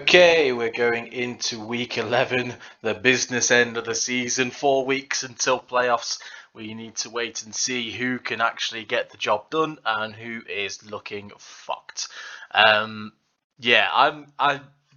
Okay, we're going into week 11, the business end of the season. 4 weeks until playoffs. We need to wait and see who can actually get the job done and who is looking fucked. Yeah, I'm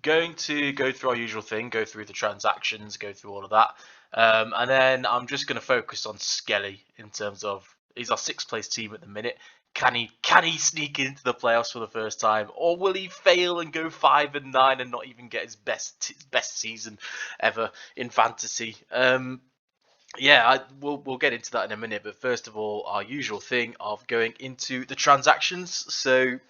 going to go through our usual thing, go through the transactions, go through all of that, and then I'm just going to focus on Skelly in terms of he's our sixth place team at the minute. Can he sneak into the playoffs for the first time, or will he fail and go 5-9 and not even get his best season ever in fantasy? Yeah, we'll get into that in a minute. But first of all, our usual thing of going into the transactions. So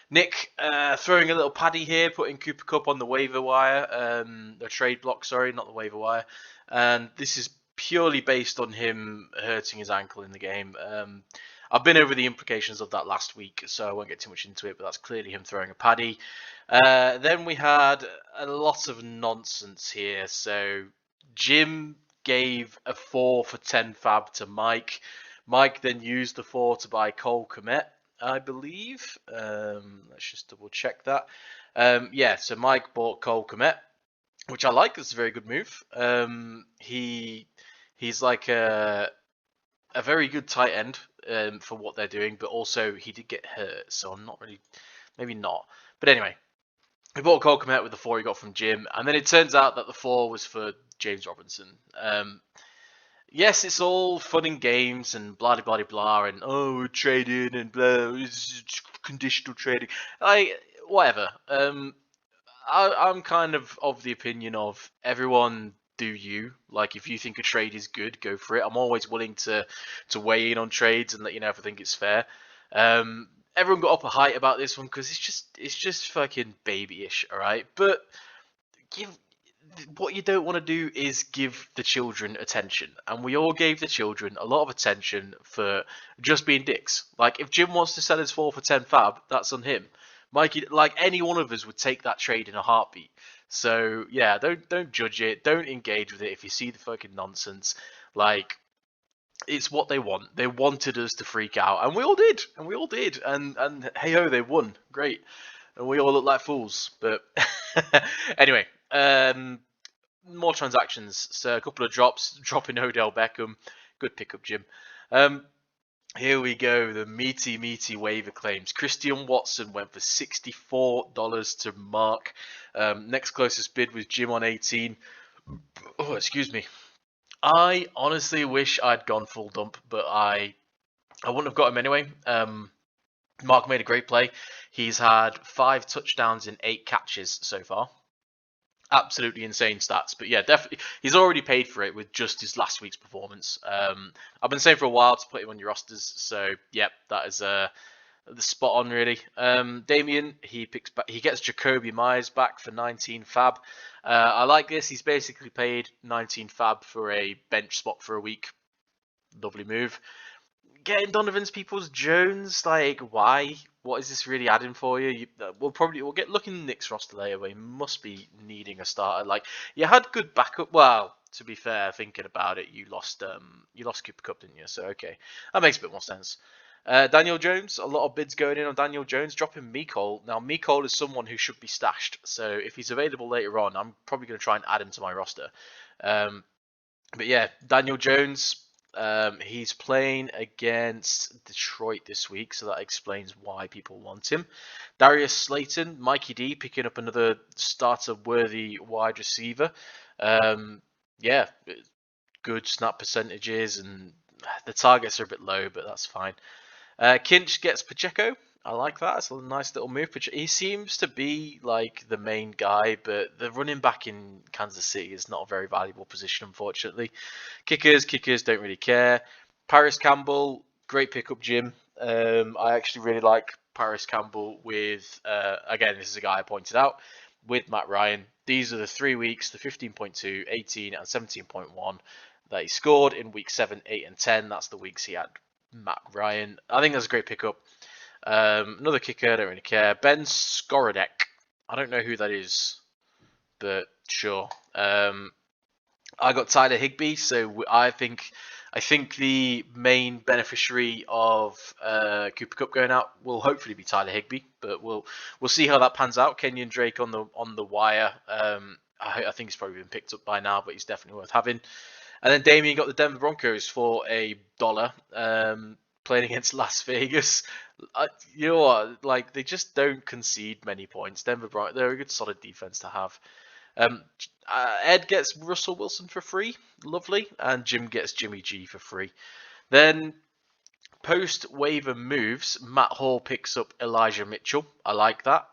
Nick throwing a little paddy here, putting Cooper Cup on the waiver wire, the trade block. Sorry, not the waiver wire. And this is purely based on him hurting his ankle in the game. I've been over the implications of that last week, so I won't get too much into it, but that's clearly him throwing a paddy. Then we had a lot of nonsense here. So Jim gave a 4 for 10 fab to Mike. Mike then used the 4 to buy Cole Kmet, I believe. Let's just double check that. Yeah, so Mike bought Cole Kmet, which I like. It's a very good move. He's like a very good tight end for what they're doing, but also he did get hurt, so I'm not really, maybe not. But anyway, we bought Cole Kmet with the 4 he got from Jim, and then it turns out that the 4 was for James Robinson. Yes, it's all fun and games and blah blah blah blah, and oh, we're trading and blah, it's conditional trading, whatever. I'm kind of the opinion of everyone do you. Like, if you think a trade is good, go for it. I'm always willing to weigh in on trades and let you know if I think it's fair. Everyone got up a height about this one because it's just fucking babyish, all right. But what you don't want to do is give the children attention, and we all gave the children a lot of attention for just being dicks. Like, if Jim wants to sell his 4 for 10 fab, that's on him. Mikey, like any one of us would take that trade in a heartbeat. So yeah, don't judge it, don't engage with it if you see the fucking nonsense. Like, it's what they want. They wanted us to freak out, and we all did, and hey ho, they won, great, and we all look like fools. But anyway, more transactions. So a couple of dropping Odell Beckham, good pickup, Jim. Here we go, the meaty waiver claims. Christian Watson went for $64 to Mark. Next closest bid was Jim on 18. Oh, excuse me. I honestly wish I'd gone full dump, but I wouldn't have got him anyway. Mark made a great play. He's had 5 touchdowns in 8 catches so far. Absolutely insane stats, but yeah, definitely he's already paid for it with just his last week's performance. I've been saying for a while to put him on your rosters, so yep, that is the spot on really. Damien, he gets Jacoby Myers back for 19 fab. I like this. He's basically paid 19 fab for a bench spot for a week. Lovely move. Getting Donovan's Peoples-Jones, like, why? What is this really adding for you? We'll get looking at Nick's roster later, but he must be needing a starter. Like, you had good backup. Well, to be fair, thinking about it, you lost Cooper Cup, didn't you? So okay, that makes a bit more sense. Daniel Jones, a lot of bids going in on Daniel Jones, dropping Mecole. Now, Mecole is someone who should be stashed, so if he's available later on, I'm probably going to try and add him to my roster. But yeah, Daniel Jones, he's playing against Detroit this week, so that explains why people want him. Darius Slayton, Mikey D, picking up another starter-worthy wide receiver. Yeah, good snap percentages, and the targets are a bit low, but that's fine. Kinch gets Pacheco. I like that. It's a nice little move. He seems to be like the main guy, but the running back in Kansas City is not a very valuable position, unfortunately. Kickers don't really care. Paris Campbell, great pickup, Jim. I actually really like Paris Campbell with, again, this is a guy I pointed out, with Matt Ryan. These are the 3 weeks, the 15.2, 18, and 17.1 that he scored in week 7, 8, and 10. That's the weeks he had Matt Ryan. I think that's a great pickup. Another kicker, I don't really care. Ben Skorodek. I don't know who that is, but sure. I got Tyler Higbee, so I think I think the main beneficiary of Cooper Cup going out will hopefully be Tyler Higbee, but we'll see how that pans out. Kenyon Drake on the wire. I think he's probably been picked up by now, but he's definitely worth having. And then Damien got the Denver Broncos for $1, playing against Las Vegas. You know what? Like, they just don't concede many points. Denver Broncos, they're a good solid defense to have. Ed gets Russell Wilson for free, lovely, and Jim gets Jimmy G for free. Then post waiver moves, Matt Hall picks up Elijah Mitchell. I like that.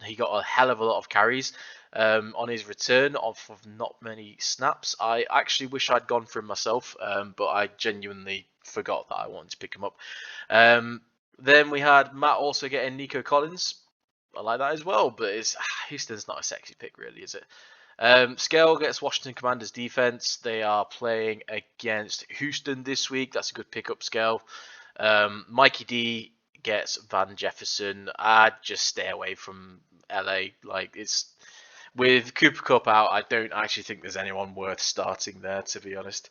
He got a hell of a lot of carries on his return off of not many snaps. I actually wish I'd gone for him myself, but I genuinely forgot that I wanted to pick him up. Then we had Matt also getting Nico Collins. I like that as well, but Houston's not a sexy pick, really, is it? Scale gets Washington Commanders defense. They are playing against Houston this week. That's a good pickup, Scale. Mikey D gets Van Jefferson. I'd just stay away from LA. Like, it's with Cooper Cup out, I don't actually think there's anyone worth starting there, to be honest.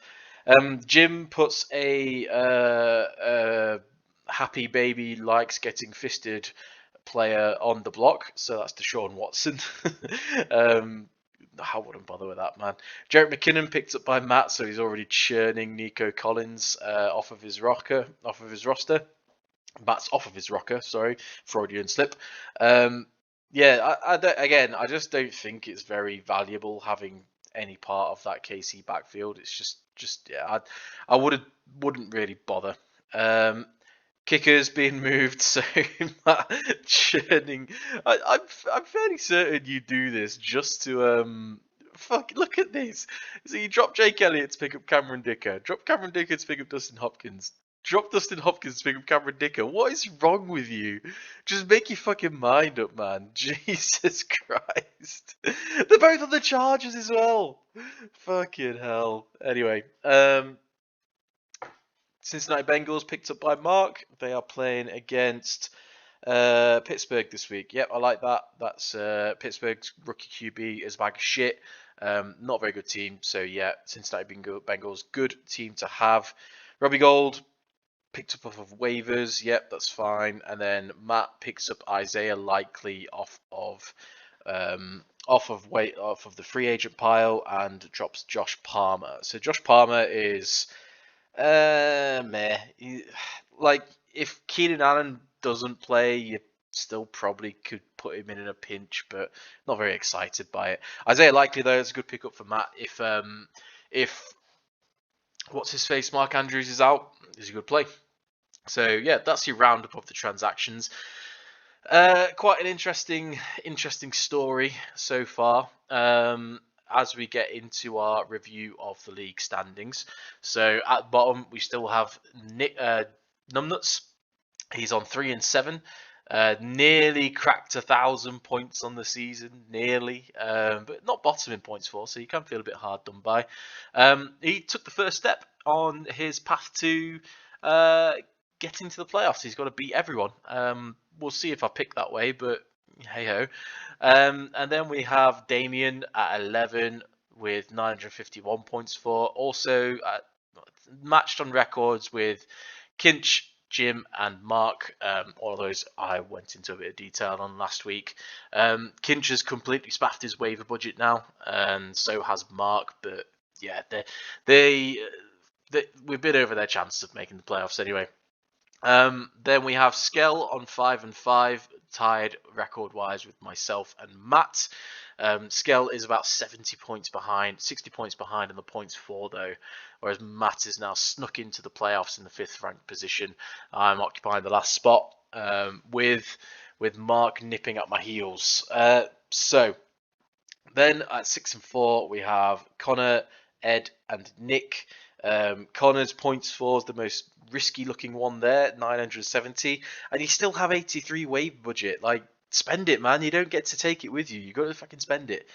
Jim puts a happy baby likes getting fisted player on the block, so that's Deshaun Watson. I wouldn't bother with that, man. Jarrett McKinnon picked up by Matt, so he's already churning Nico Collins off of his roster. Matt's off of his rocker, sorry, Freudian slip. Yeah, I just don't think it's very valuable having any part of that KC backfield. It's just yeah, I wouldn't really bother. Kickers being moved, so Matt churning. I'm fairly certain you do this just to fuck. Look at this. So you drop Jake Elliott to pick up Cameron Dicker. Drop Cameron Dicker to pick up Dustin Hopkins. Drop Dustin Hopkins to pick up Cameron Dicker. What is wrong with you? Just make your fucking mind up, man. Jesus Christ. They're both on the Chargers as well. Fucking hell. Anyway, Cincinnati Bengals picked up by Mark. They are playing against Pittsburgh this week. Yep, I like that. That's Pittsburgh's rookie QB is a bag of shit. Not a very good team. So yeah, Cincinnati Bengals, good team to have. Robbie Gold picked up off of waivers. Yep, that's fine. And then Matt picks up Isaiah Likely off of the free agent pile and drops Josh Palmer. So Josh Palmer is meh. Like, if Keenan Allen doesn't play, you still probably could put him in a pinch, but not very excited by it. Isaiah Likely, though, is a good pickup for Matt. If what's his face, Mark Andrews is out, is a good play. So yeah, that's your roundup of the transactions. Quite an interesting story so far. As we get into our review of the league standings. So at the bottom, we still have Nick Numbnuts. He's on 3-7. Nearly cracked 1,000 points on the season, nearly, but not bottom in points for, so you can feel a bit hard done by. He took the first step on his path to getting to the playoffs. He's got to beat everyone. We'll see if I pick that way, but hey ho. And then we have Damien at 11 with 951 points for. Also matched on records with Kinch, Jim, and Mark. All of those I went into a bit of detail on last week. Kinch has completely spaffed his waiver budget now, and so has Mark. But yeah, we've been over their chances of making the playoffs anyway. Then we have Skell on 5-5, tied record-wise with myself and Matt. Skell is about 60 points behind on the points for, though, whereas Matt is now snuck into the playoffs in the 5th ranked position. I'm occupying the last spot, with Mark nipping at my heels. So then at 6-4 we have Connor, Ed, and Nick. Connor's points for is the most risky looking one there, 970, and you still have 83 waiver budget. Like, spend it, man. You don't get to take it with you. You got to fucking spend it.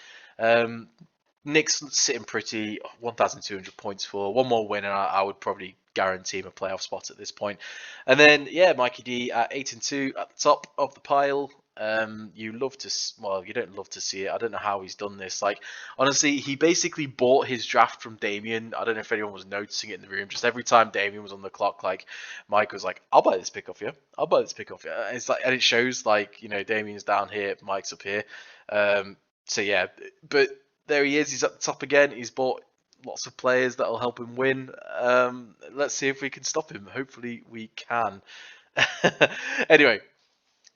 Nick's sitting pretty, 1,200 points for. One more win, and I would probably guarantee him a playoff spot at this point. And then, yeah, Mikey D at 8-2 at the top of the pile. You love to, well, you don't love to see it. I don't know how he's done this. Like, honestly, he basically bought his draft from Damien. I don't know if anyone was noticing it in the room. Just every time Damien was on the clock, like, Mike was like, "I'll buy this pick off you. I'll buy this pick off you." And it's like, and it shows like, Damien's down here, Mike's up here. So yeah, but there he is. He's at the top again. He's bought lots of players that'll help him win. Let's see if we can stop him. Hopefully we can. Anyway,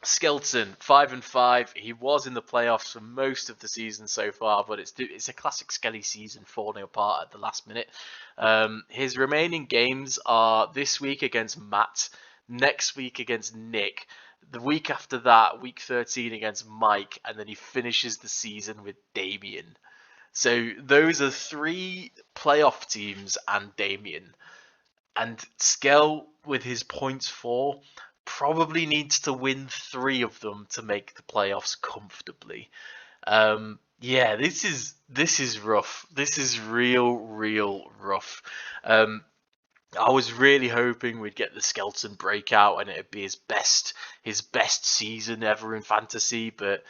Skelton 5-5. He was in the playoffs for most of the season so far, but it's a classic Skelly season, falling apart at the last minute. His remaining games are this week against Matt, next week against Nick, the week after that, week 13 against Mike, and then he finishes the season with Damien. So those are 3 playoff teams and Damien. And Skell, with his points 4, probably needs to win 3 of them to make the playoffs comfortably. Yeah, this is rough. This is real rough. I was really hoping we'd get the Skelton breakout and it'd be his best season ever in fantasy, but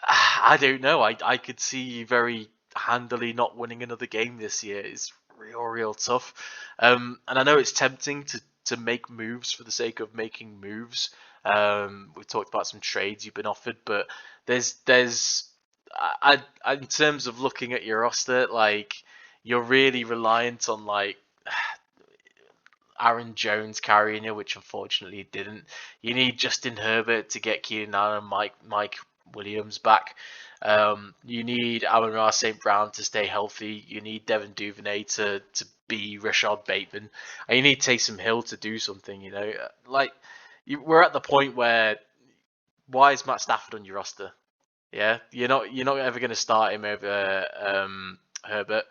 I don't know. I could see you very handily not winning another game this year. It's real tough. And I know it's tempting to make moves for the sake of making moves. We've talked about some trades you've been offered, but there's in terms of looking at your roster, like, you're really reliant on like Aaron Jones carrying you, which unfortunately he didn't. You need Justin Herbert to get Keenan Allen and Mike Williams back. You need Amon-Ra St. Brown to stay healthy. You need Devin Duvernay to be Rashad Bateman. And you need Taysom Hill to do something, Like, we're at the point where, why is Matt Stafford on your roster? Yeah, you're not ever going to start him over Herbert.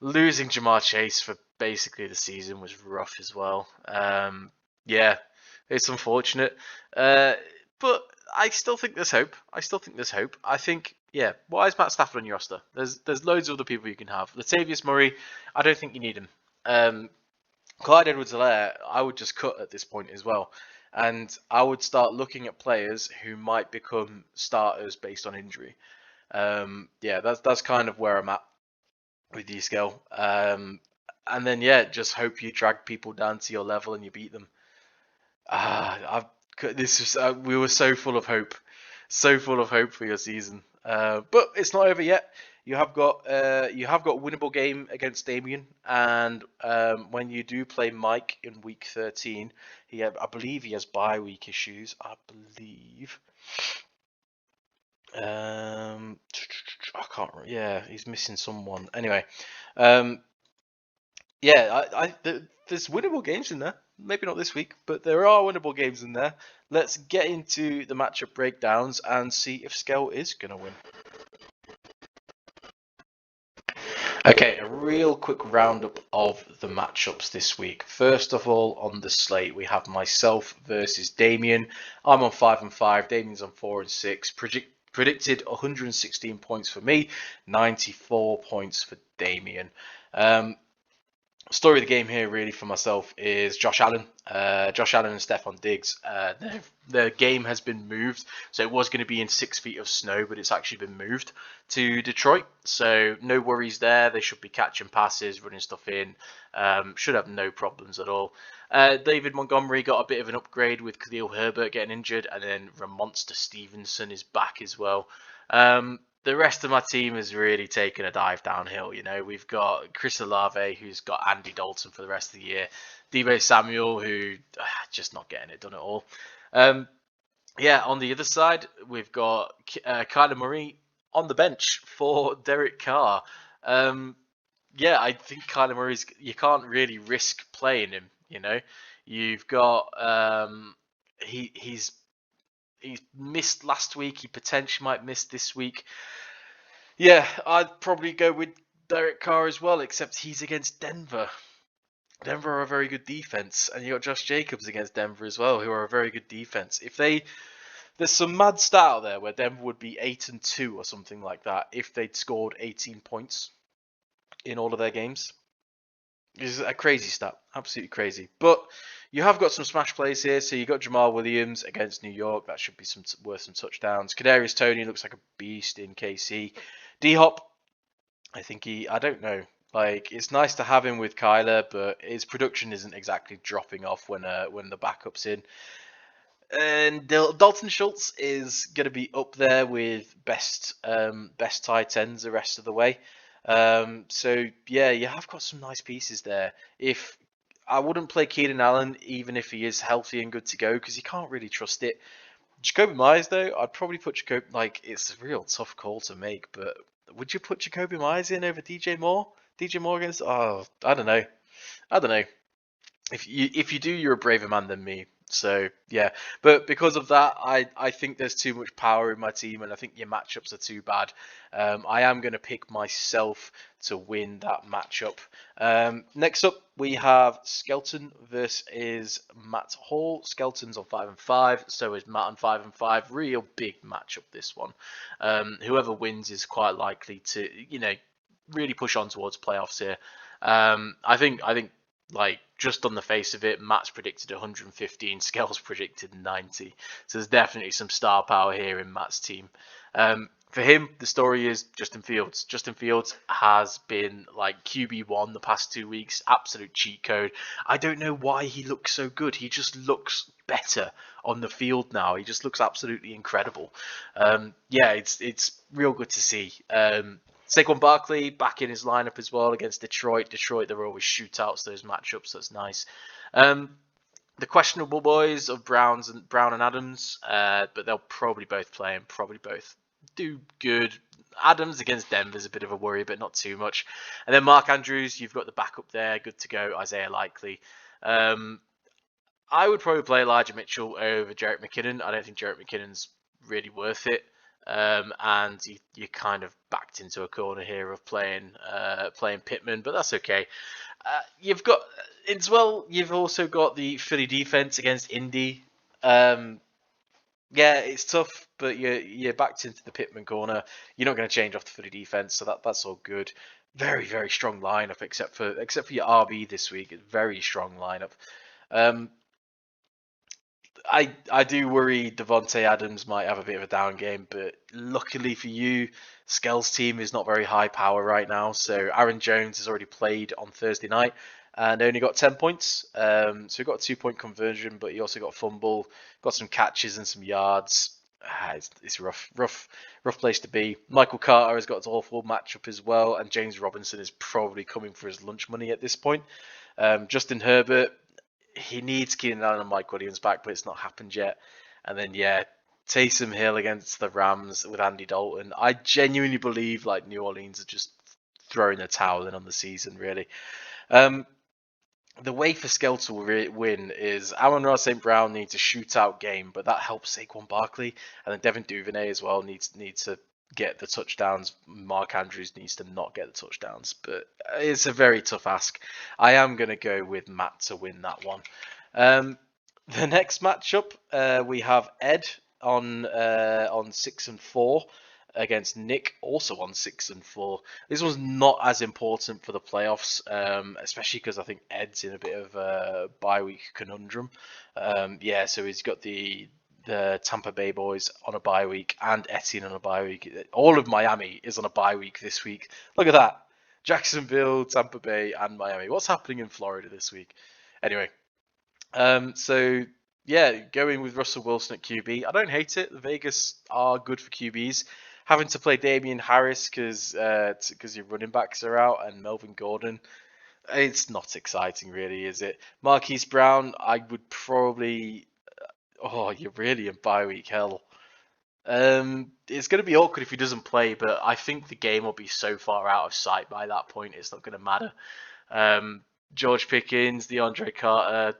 Losing Jamar Chase for basically the season was rough as well. Yeah, it's unfortunate. But I still think there's hope. I think, yeah, why is Matt Stafford on your roster? There's loads of other people you can have. Latavius Murray, I don't think you need him. Clyde Edwards-Helaire, I would just cut at this point as well. And I would start looking at players who might become starters based on injury. Yeah, that's kind of where I'm at with you, Scale. And then, yeah, just hope you drag people down to your level and you beat them. We were so full of hope for your season. But it's not over yet. You have got winnable game against Damien, and when you do play Mike in week 13, I believe he has bye week issues. I believe. I can't remember. Yeah, he's missing someone. Anyway, yeah, there's winnable games in there. Maybe not this week, but there are winnable games in there. Let's get into the matchup breakdowns and see if Skell is going to win. Okay, a real quick roundup of the matchups this week. First of all, on the slate, we have myself versus Damien. I'm on 5-5. Damien's on 4-6. Predicted 116 points for me, 94 points for Damien. Story of the game here, really, for myself is Josh Allen. Josh Allen and Stephon Diggs. Their game has been moved, so it was going to be in 6 feet of snow, but it's actually been moved to Detroit. So no worries there. They should be catching passes, running stuff in. Should have no problems at all. David Montgomery got a bit of an upgrade with Khalil Herbert getting injured, and then Ramonsta Stevenson is back as well. The rest of my team has really taken a dive downhill. We've got Chris Olave, who's got Andy Dalton for the rest of the year. Deebo Samuel, who just not getting it done at all. Yeah, on the other side, we've got Kyler Murray on the bench for Derek Carr. Yeah, I think Kyler Murray's, you can't really risk playing him. You've got he's missed last week. He potentially might miss this week. Yeah, I'd probably go with Derek Carr as well, except he's against Denver. Denver are a very good defense, and you got Josh Jacobs against Denver as well, who are a very good defense. There's some mad stat out there where Denver would be 8-2 or something like that if they'd scored 18 points in all of their games. This is a crazy stat, absolutely crazy. But You have got some smash plays here. So you got Jamal Williams against New York. That should be worth some touchdowns. Kadarius Toney looks like a beast in KC. D Hop, I don't know. Like, it's nice to have him with Kyler, but his production isn't exactly dropping off when the backup's in. And Dalton Schultz is going to be up there with best tight ends the rest of the way. So yeah, you have got some nice pieces there. If I wouldn't play Keenan Allen even if he is healthy and good to go because you can't really trust it. Jacoby Myers though, I'd probably put Jacoby. Like, it's a real tough call to make, but would you put Jacoby Myers in over DJ Moore? DJ Moore against? Oh, I don't know. I don't know. If you do, you're a braver man than me. So yeah, but because of that, I think there's too much power in my team, and I think your matchups are too bad. I am going to pick myself to win that matchup. Next up, we have Skelton versus Matt Hall. Skelton's on 5-5, so is Matt on 5-5. Real big matchup this one. Whoever wins is quite likely to, really push on towards playoffs here. I think like, just on the face of it, Matt's predicted 115, Skell's predicted 90. So there's definitely some star power here in Matt's team. For him, the story is Justin Fields. Justin Fields has been like QB1 the past 2 weeks, absolute cheat code. I don't know why he looks so good. He just looks better on the field now. He just looks absolutely incredible. Yeah, it's real good to see. Saquon Barkley back in his lineup as well against Detroit. Detroit, there are always shootouts, those matchups. That's nice. The questionable boys of Brown and Adams, but they'll probably both play and probably both do good. Adams against Denver is a bit of a worry, but not too much. And then Mark Andrews, you've got the backup there, good to go. Isaiah Likely. I would probably play Elijah Mitchell over Jerick McKinnon. I don't think Jerick McKinnon's really worth it. And you kind of backed into a corner here of playing Pittman, but that's okay. You've also got the Philly defense against Indy. Yeah, it's tough, but you're backed into the Pittman corner. You're not going to change off the Philly defense, so that's all good. Very, very strong lineup, except for your RB this week. Very strong lineup. I do worry Devontae Adams might have a bit of a down game, but luckily for you, Skell's team is not very high power right now. So Aaron Jones has already played on Thursday night and only got 10 points. So he got a 2-point conversion, but he also got a fumble, got some catches and some yards. It's rough place to be. Michael Carter has got an awful matchup as well, and James Robinson is probably coming for his lunch money at this point. Justin Herbert, he needs Keenan Allen and Mike Williams back, but it's not happened yet. And then, Taysom Hill against the Rams with Andy Dalton. I genuinely believe like New Orleans are just throwing the towel in on the season, really. The way for Skell to win is Amon-Ra St. Brown needs a shootout game, but that helps Saquon Barkley. And then Devin Duvernay as well needs to get the touchdowns. Mark Andrews needs to not get the touchdowns, but it's a very tough ask. I am going to go with Matt to win that one. The next matchup, we have Ed on 6-4 against Nick, also on 6-4. This was not as important for the playoffs, especially because I think Ed's in a bit of a bye week conundrum. So he's got the Tampa Bay boys on a bye week and Etienne on a bye week. All of Miami is on a bye week this week. Look at that. Jacksonville, Tampa Bay, and Miami. What's happening in Florida this week? Anyway, going with Russell Wilson at QB. I don't hate it. The Vegas are good for QBs. Having to play Damian Harris because your running backs are out and Melvin Gordon, it's not exciting really, is it? Marquise Brown, I would probably... Oh, you're really in bye week hell. It's going to be awkward if he doesn't play, but I think the game will be so far out of sight by that point, it's not going to matter. George Pickens, DeAndre Carter...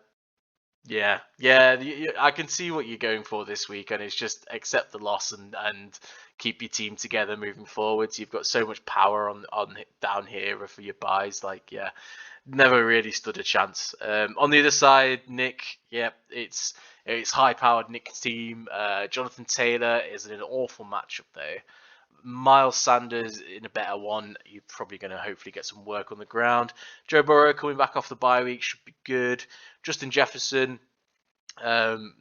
Yeah, I can see what you're going for this week, and it's just accept the loss and keep your team together moving forwards. You've got so much power on down here for your buys. Never really stood a chance. On the other side, Nick, it's high-powered Nick's team. Jonathan Taylor is in an awful matchup there. Miles Sanders in a better one. You're probably going to hopefully get some work on the ground. Joe Burrow coming back off the bye week should be good. Justin Jefferson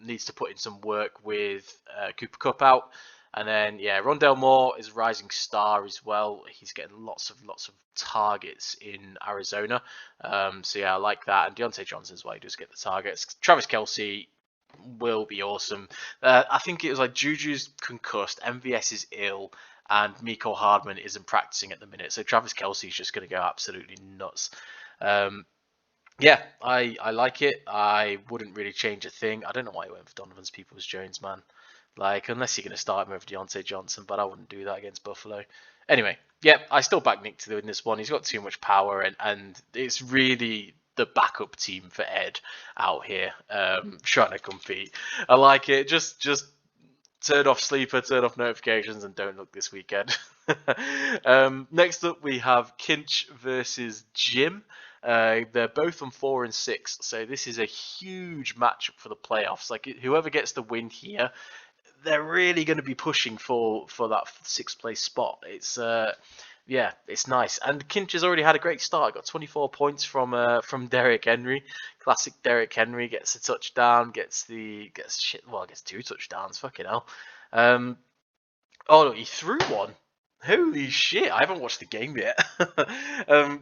needs to put in some work with Cooper Kupp out. And then, yeah, Rondale Moore is a rising star as well. He's getting lots of targets in Arizona. So, yeah, I like that. And Deontay Johnson as well. He does get the targets. Travis Kelce will be awesome. I think it was like Juju's concussed, MVS is ill, and Mecole Hardman isn't practicing at the minute. So Travis Kelce is just going to go absolutely nuts. Yeah, I like it. I wouldn't really change a thing. I don't know why he went for Donovan's Peoples-Jones, man. Like, unless you're going to start him over Deontay Johnson, but I wouldn't do that against Buffalo. Anyway, yeah, I still back Nick to win this one. He's got too much power, and it's really the backup team for Ed out here trying to compete. I like it. Just turn off sleeper, turn off notifications, and don't look this weekend. Next up, we have Kinch versus Jim. They're both on 4 and 6, so this is a huge matchup for the playoffs. Like, whoever gets the win here, they're really going to be pushing for that 6th place spot. It's yeah, it's nice. And Kinch has already had a great start. Got 24 points from Derrick Henry. Classic Derrick Henry gets a touchdown, gets 2 touchdowns. Fucking hell. Oh, he threw one. Holy shit, I haven't watched the game yet.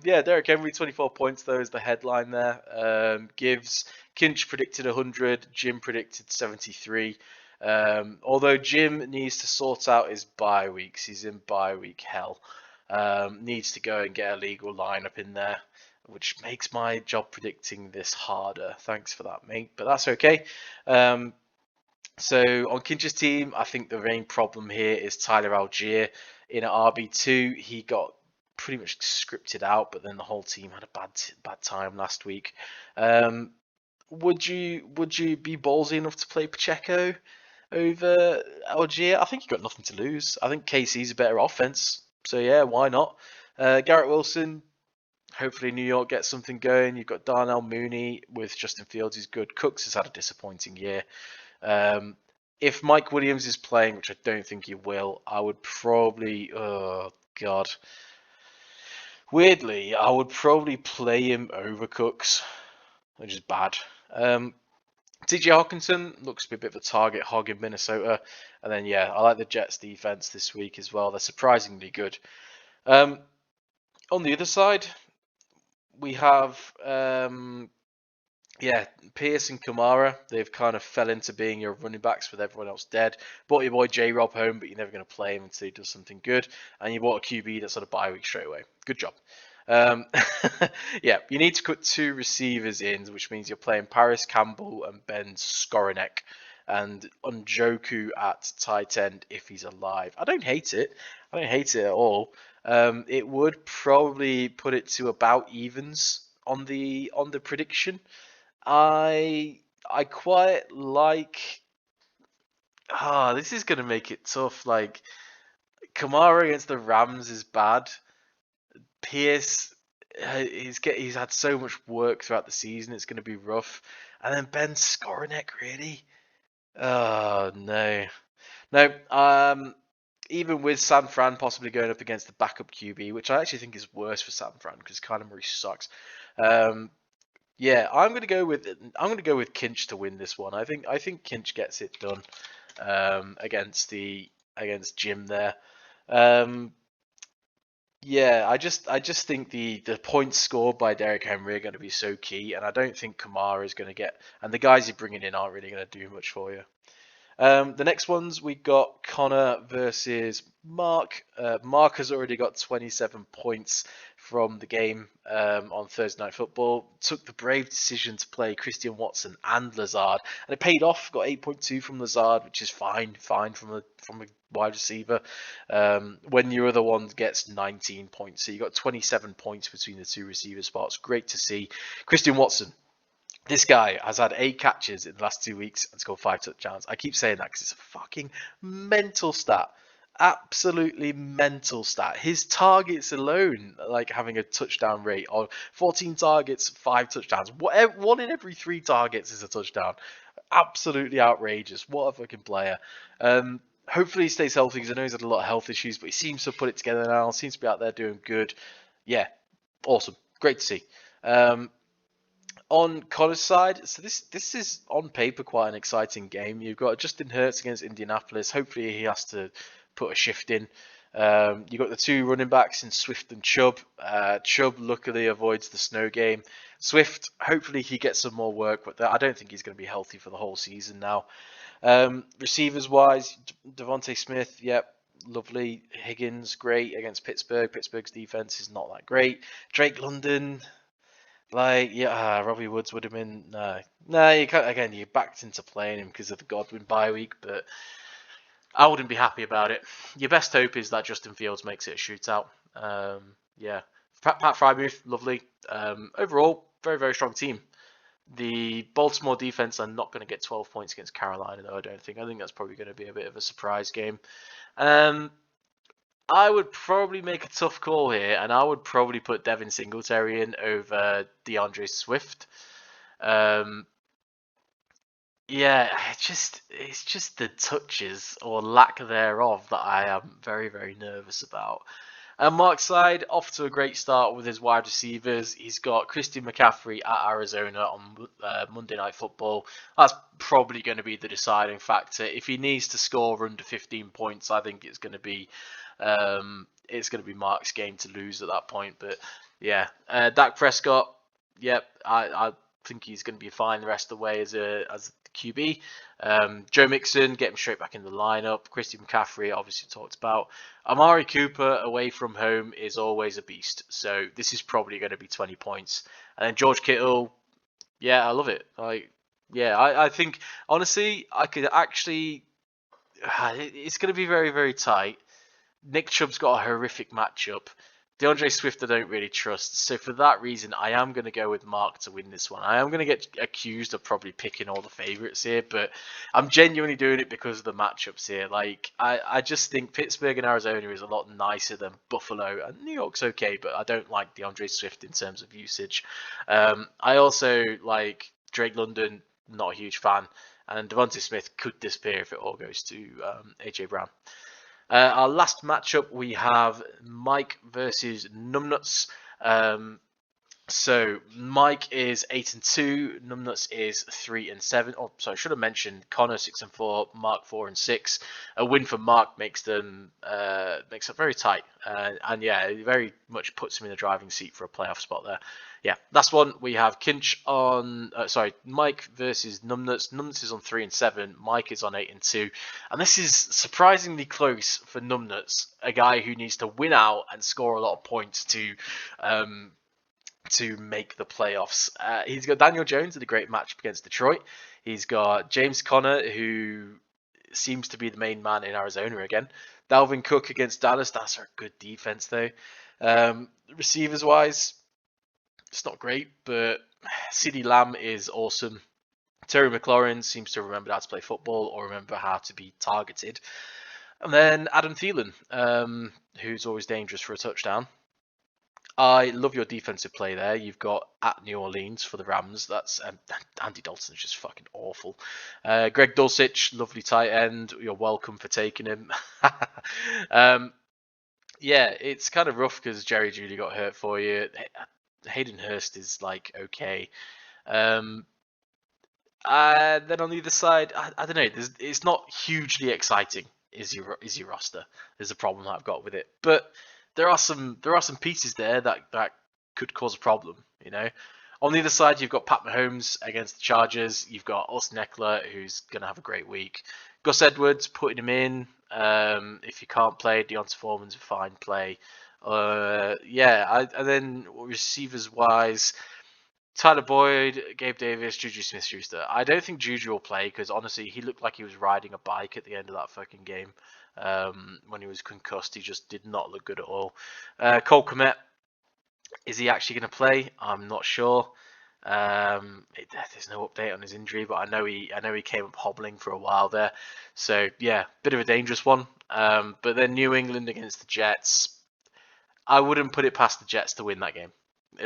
Yeah, Derrick Henry, 24 points, though, is the headline there. Gives Kinch predicted 100, Jim predicted 73. Although Jim needs to sort out his bye weeks. He's in bye week hell. Needs to go and get a legal lineup in there, which makes my job predicting this harder. Thanks for that, mate, but that's okay. So on Kinch's team, I think the main problem here is Tyler Algier. In at RB2, he got pretty much scripted out, but then the whole team had a bad time last week. Would you be ballsy enough to play Pacheco over Algier? I think you got nothing to lose. I think KC's a better offense, so yeah, why not? Garrett Wilson. Hopefully New York gets something going. You've got Darnell Mooney with Justin Fields, who's good. Cooks has had a disappointing year. If Mike Williams is playing, which I don't think he will, I would probably, oh god, weirdly, I would probably play him over Cooks, which is bad. TJ Hawkinson looks to be a bit of a target hog in Minnesota, and then yeah, I like the Jets defense this week as well. They're surprisingly good. On the other side, we have yeah, Pierce and Kamara, they've kind of fell into being your running backs with everyone else dead. Bought your boy J-Rob home, but you're never going to play him until he does something good. And you bought a QB that's on a bye week straight away. Good job. Yeah, you need to put 2 receivers in, which means you're playing Paris Campbell and Ben Skorinek. And Njoku at tight end if he's alive. I don't hate it. I don't hate it at all. It would probably put it to about evens on the prediction. I quite like. This is gonna make it tough. Like, Kamara against the Rams is bad. Pierce, he's had so much work throughout the season. It's gonna be rough. And then Ben Skorinek, really? Oh no. Even with San Fran possibly going up against the backup QB, which I actually think is worse for San Fran because Kyler Murray sucks. Yeah, I'm gonna go with Kinch to win this one. I think Kinch gets it done against Jim there. Yeah, I just think the points scored by Derrick Henry are going to be so key, and I don't think Kamara is going to get, and the guys you're bringing in aren't really going to do much for you. The next ones, we got Connor versus Mark. Mark has already got 27 points from the game on Thursday Night Football. Took the brave decision to play Christian Watson and Lazard, and it paid off. Got 8.2 from Lazard, which is fine from a wide receiver. When your other one gets 19 points, so you got 27 points between the 2 receiver spots. Great to see. Christian Watson. This guy has had 8 catches in the last 2 weeks and scored 5 touchdowns. I keep saying that because it's a fucking mental stat. Absolutely mental stat. His targets alone, like having a touchdown rate of 14 targets, 5 touchdowns. 1 in every 3 targets is a touchdown. Absolutely outrageous. What a fucking player. Hopefully he stays healthy because I know he's had a lot of health issues, but he seems to have put it together now. Seems to be out there doing good. Yeah, awesome, great to see. On Connor's side, so this is on paper quite an exciting game. You've got Justin Hurts against Indianapolis. Hopefully he has to put a shift in. You've got the two running backs in Swift and Chubb. Chubb luckily avoids the snow game. Swift, hopefully he gets some more work, but I don't think he's going to be healthy for the whole season now. Receivers wise, Devontae Smith, yep, lovely. Higgins, great against Pittsburgh. Pittsburgh's defense is not that great. Drake London, Robbie Woods would have been no. You can't, again, you backed into playing him because of the Godwin bye week, but I wouldn't be happy about it. Your best hope is that Justin Fields makes it a shootout. Yeah, Pat Freiermuth, lovely. Overall, very very strong team. The Baltimore defense are not going to get 12 points against Carolina, though. I don't think. I think that's probably going to be a bit of a surprise game. I would probably make a tough call here, and I would probably put Devin Singletary in over DeAndre Swift. Yeah, it's just the touches or lack thereof that I am very, very nervous about. And Mark's side, off to a great start with his wide receivers. He's got Christian McCaffrey at Arizona on Monday Night Football. That's probably going to be the deciding factor. If he needs to score under 15 points, I think it's going to be Mark's game to lose at that point. But yeah, Dak Prescott, yep, I think he's going to be fine the rest of the way as the QB. Joe Mixon, get him straight back in the lineup. Christian McCaffrey, obviously talked about. Amari Cooper away from home is always a beast. So this is probably going to be 20 points. And then George Kittle, yeah, I love it. I think, honestly, I could actually... It's going to be very, very tight. Nick Chubb's got a horrific matchup. DeAndre Swift I don't really trust. So for that reason, I am going to go with Mark to win this one. I am going to get accused of probably picking all the favourites here, but I'm genuinely doing it because of the matchups here. Like, I just think Pittsburgh and Arizona is a lot nicer than Buffalo. And New York's okay, but I don't like DeAndre Swift in terms of usage. I also like Drake London, not a huge fan. And Devontae Smith could disappear if it all goes to AJ Brown. Our last matchup, we have Mike versus Numbnuts. So Mike is 8-2, Numbnuts is 3-7. Oh, sorry, I should have mentioned Connor 6-4, Mark 4-6. A win for Mark makes it very tight, and yeah, it very much puts him in the driving seat for a playoff spot there. Yeah, last one we have Kinch on. Mike versus Numbnuts. Numbnuts is on 3-7. Mike is on 8-2, and this is surprisingly close for Numbnuts, a guy who needs to win out and score a lot of points to make the playoffs. He's got Daniel Jones in a great matchup against Detroit. He's got James Conner, who seems to be the main man in Arizona again. Dalvin Cook against Dallas. That's a good defense, though. Receivers wise, it's not great, but CeeDee Lamb is awesome. Terry McLaurin seems to remember how to play football or remember how to be targeted. And then Adam Thielen, who's always dangerous for a touchdown. I love your defensive play there. You've got at New Orleans for the Rams. That's Andy Dalton's just fucking awful. Greg Dulcich, lovely tight end. You're welcome for taking him. Yeah, it's kind of rough because Jerry Jeudy got hurt for you. Hayden Hurst is like okay. Then on the other side, I don't know. It's not hugely exciting. Is your roster? There's a problem that I've got with it, but there are some pieces there that could cause a problem, you know. On the other side, you've got Pat Mahomes against the Chargers. You've got Austin Eckler, who's going to have a great week. Gus Edwards, putting him in. If you can't play, Deonta Foreman's a fine play. And then receivers-wise, Tyler Boyd, Gabe Davis, Juju Smith-Schuster. I don't think Juju will play because, honestly, he looked like he was riding a bike at the end of that fucking game. When he was concussed, he just did not look good at all. Cole Kmet, is he actually going to play? I'm not sure. There's no update on his injury, but I know he came up hobbling for a while there. So yeah, bit of a dangerous one. But then New England against the Jets, I wouldn't put it past the Jets to win that game.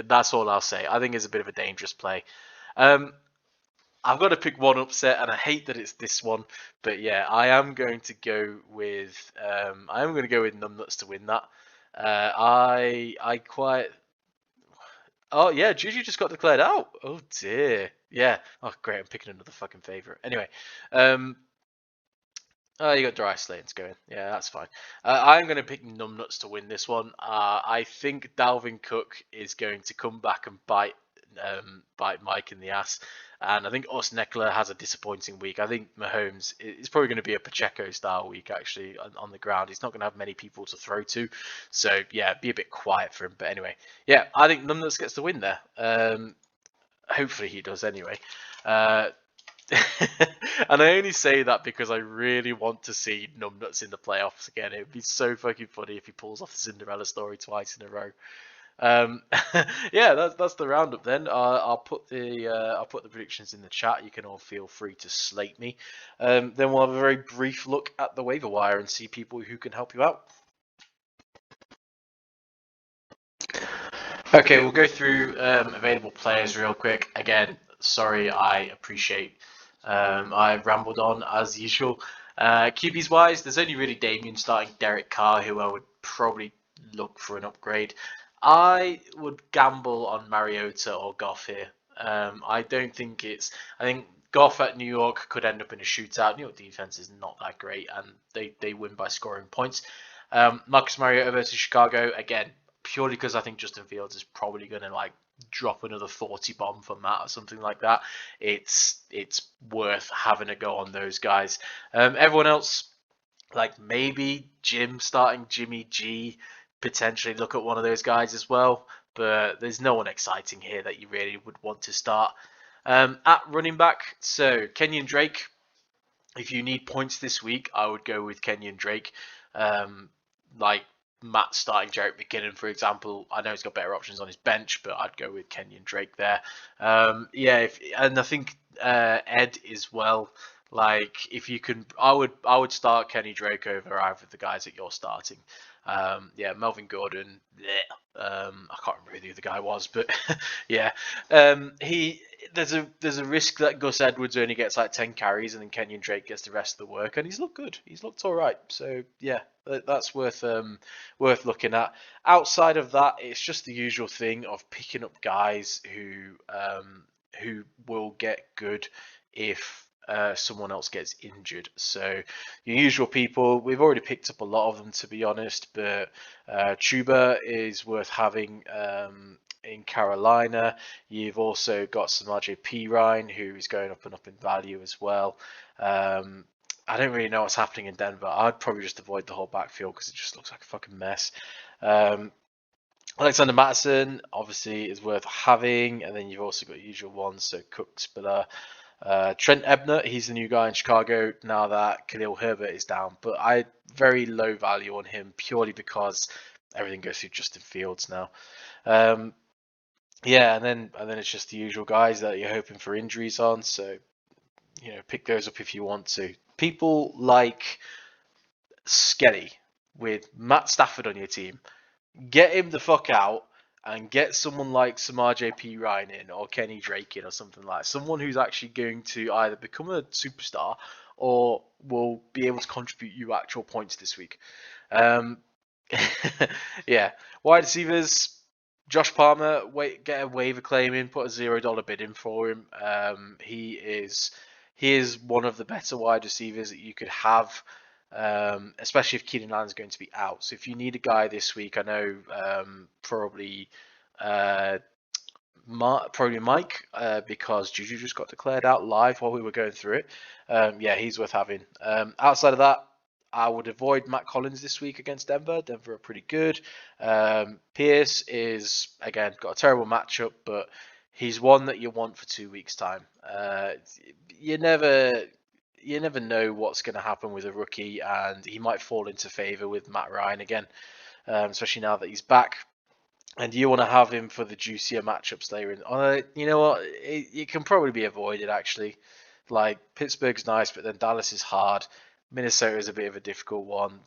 That's all I'll say. I think it's a bit of a dangerous play. I've got to pick one upset, and I hate that it's this one. But yeah, I am going to go with Numbnuts to win that. I quite. Oh yeah, Juju just got declared out. Oh dear. Yeah. Oh great, I'm picking another fucking favorite. Anyway, oh, you got Dry Slanes going. Yeah, that's fine. I'm going to pick Numbnuts to win this one. I think Dalvin Cook is going to come back and bite Mike in the ass. And I think Osneckler has a disappointing week. I think Mahomes is probably going to be a Pacheco-style week, actually, on the ground. He's not going to have many people to throw to. So, yeah, be a bit quiet for him. But anyway, yeah, I think Numbnuts gets the win there. Hopefully he does anyway. And I only say that because I really want to see Numbnuts in the playoffs again. It would be so fucking funny if he pulls off the Cinderella story twice in a row. Yeah, that's the roundup then. I'll put the predictions in the chat. You can all feel free to slate me. Then we'll have a very brief look at the waiver wire and see people who can help you out. Okay, we'll go through available players real quick. Again, sorry, I appreciate I've rambled on as usual. QBs wise, there's only really Damien starting Derek Carr, who I would probably look for an upgrade. I would gamble on Mariota or Goff here. I don't think it's. I think Goff at New York could end up in a shootout. New York defense is not that great, and they win by scoring points. Marcus Mariota versus Chicago, again, purely because I think Justin Fields is probably going to drop another 40 bomb from that or something like that. It's worth having a go on those guys. Everyone else, maybe Jim starting Jimmy G, potentially look at one of those guys as well. But there's no one exciting here that you really would want to start. At running back, so Kenyon Drake. If you need points this week, I would go with Kenyon Drake. Matt starting Jerick McKinnon, for example. I know he's got better options on his bench, but I'd go with Kenyon Drake there. And I think Ed as well. If you can, I would start Kenny Drake over either of the guys that you're starting. Melvin Gordon. I can't remember who the guy was, but yeah, there's a risk that Gus Edwards only gets 10 carries and then Kenyon Drake gets the rest of the work, and he's looked good. He's looked all right. So yeah, that's worth looking at. Outside of that, it's just the usual thing of picking up guys who will get good if someone else gets injured. So your usual people, we've already picked up a lot of them, to be honest, but Chuba is worth having in Carolina. You've also got Samaje Perine, who is going up and up in value as well. I don't really know what's happening in Denver. I'd probably just avoid the whole backfield because it just looks like a fucking mess. Alexander Mattison, obviously, is worth having, and then you've also got usual ones, so Cook, Spiller, Trent Ebner, he's the new guy in Chicago now that Khalil Herbert is down, but I very low value on him purely because everything goes through Justin Fields now. And then it's just the usual guys that you're hoping for injuries on, so pick those up if you want to. People like Skelly with Matt Stafford on your team, get him the fuck out and get someone like Samaje Perine in or Kenny Drake in or something like that. Someone who's actually going to either become a superstar or will be able to contribute you actual points this week. Yeah. Wide receivers, Josh Palmer, get a waiver claim in, put a $0 bid in for him. He is one of the better wide receivers that you could have. Especially if Keenan Allen's going to be out. So if you need a guy this week, I know probably Mike, because Juju just got declared out live while we were going through it. He's worth having. Outside of that, I would avoid Matt Collins this week against Denver. Denver are pretty good. Pierce is, again, got a terrible matchup, but he's one that you want for 2 weeks' time. You never know what's going to happen with a rookie, and he might fall into favor with Matt Ryan again, especially now that he's back. And you want to have him for the juicier matchups later in. You know what? It can probably be avoided, actually. Pittsburgh's nice, but then Dallas is hard. Minnesota is a bit of a difficult one.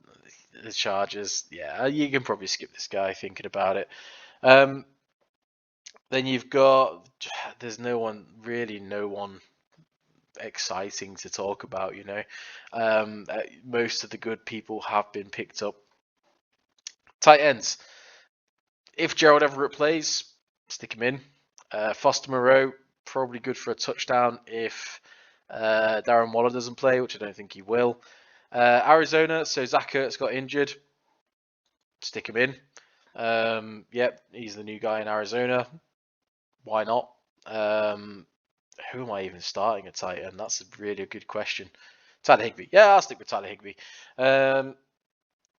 The Chargers, you can probably skip this guy thinking about it. Then you've got, there's no one exciting to talk about. Most of the good people have been picked up. Tight ends. If Gerald Everett plays, stick him in. Foster Moreau, probably good for a touchdown if Darren Waller doesn't play, which I don't think he will. Arizona, so Zach Ertz got injured. Stick him in. Yep, he's the new guy in Arizona. Why not? Who am I even starting at tight end? That's really a good question. Tyler Higbee. Yeah, I'll stick with Tyler Higbee.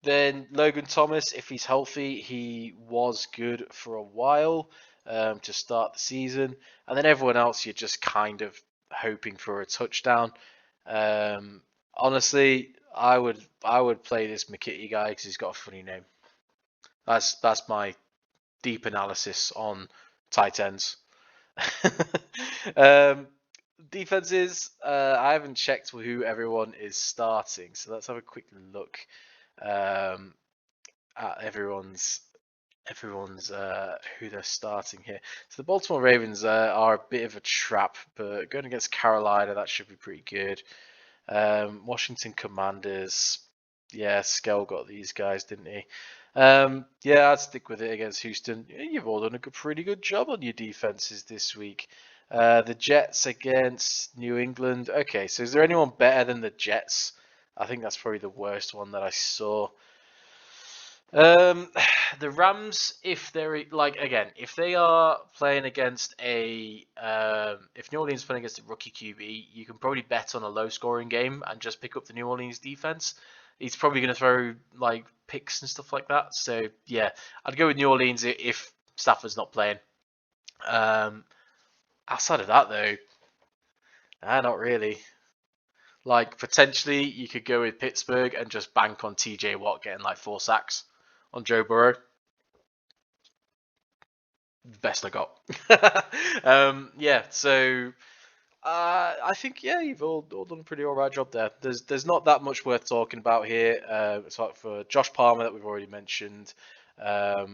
Then Logan Thomas, if he's healthy, he was good for a while to start the season. And then everyone else, you're just kind of hoping for a touchdown. Honestly, I would play this McKitty guy because he's got a funny name. That's my deep analysis on tight ends. Defenses, I haven't checked who everyone is starting, so let's have a quick look at everyone's who they're starting here. So the Baltimore Ravens are a bit of a trap, but going against Carolina, that should be pretty good. Washington Commanders, yeah, Skell got these guys, didn't he? Yeah, I'd stick with it against Houston. You've all done a pretty good job on your defenses this week. The Jets against New England. Okay, so is there anyone better than the Jets? I think that's probably the worst one that I saw. The Rams, if they're if they are playing against if New Orleans is playing against a rookie QB, you can probably bet on a low-scoring game and just pick up the New Orleans defense. He's probably going to throw like picks and stuff like that. So yeah, I'd go with New Orleans if Stafford's not playing. Outside of that though, not really. Like potentially you could go with Pittsburgh and just bank on TJ Watt getting like 4 sacks on Joe Burrow. Best I got. Yeah, so I think you've all done a pretty alright job there. There's not that much worth talking about here. It's like for Josh Palmer that we've already mentioned. I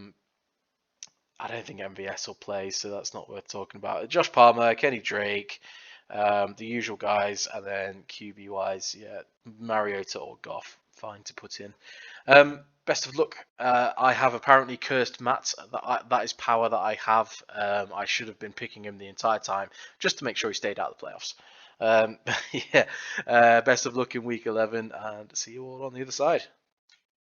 don't think MVS will play, so that's not worth talking about. Josh Palmer, Kenny Drake, the usual guys, and then QB wise, yeah, Mariota or Goff, fine to put in. Best of luck. I have apparently cursed Matt. That is power that I have. I should have been picking him the entire time just to make sure he stayed out of the playoffs. Yeah. Best of luck in week 11, and see you all on the other side.